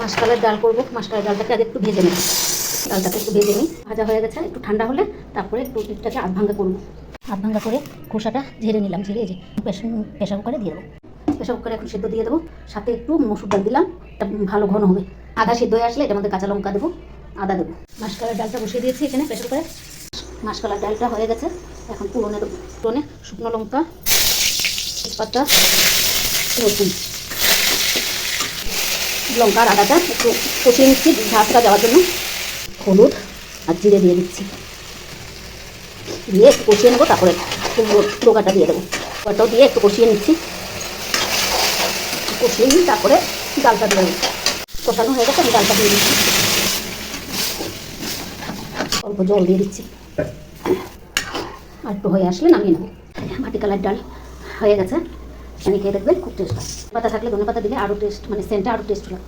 মাসকলাইয়ের ডাল করবো। মাসকলাইয়ের ডালটাকে আগে একটু ভেজে নেব। ডালটাকে একটু ভেজে নিই। ভাজা হয়ে গেছে, একটু ঠান্ডা হলে তারপরে একটু এটাকে আধ ভাঙ্গা করবো। আধ ভাঙ্গা করে খোসাটা ঝেড়ে নিলাম। ঝেড়ে এই যে প্রেশার কুকারে দিয়ে দেবো। প্রেশার কুকারে এখন সেদ্ধ দিয়ে দেবো। সাথে একটু মসুর ডাল দিলাম, এটা ভালো ঘন হবে। আদা সেদ্ধ হয়ে আসলে এটার মধ্যে কাঁচা লঙ্কা দেবো, আদা দেবো। মাসকলাইয়ের ডালটা বসিয়ে দিয়েছি এখানে প্রেশার কুকারে। মাসকলাইয়ের ডালটা হয়ে গেছে, এখন পুরনে দেবো। পুরনে শুকনো লঙ্কা, তেজপাতা, রসুন, লঙ্কা আর আদাটা একটু কষিয়ে নিচ্ছি ঝাঁসটা যাওয়ার জন্য। হলুদ আর জিরে দিয়ে দিচ্ছি, দিয়ে একটু কষিয়ে নেবো। তারপরে পোকাটা দিয়ে দেবো। পোকাটাও দিয়ে একটু কষিয়ে নিচ্ছি। কষিয়ে নিই, তারপরে ডালটা দিয়ে দেবো। কষানো হয়ে গেছে, আমি ডালটা দিয়ে দিচ্ছি। অল্প জল দিয়ে দিচ্ছি, আর একটু হয়ে আসলে নামিয়ে নেবো। মাটি কালার ডাল হয়ে গেছে, আমি খেয়ে দেখবেন, খুব টেস্ট হয়। পাতা থাকলে ধনে পাতা দিলে আরও টেস্ট, মানে সেন্টটা আরও টেস্ট হয়।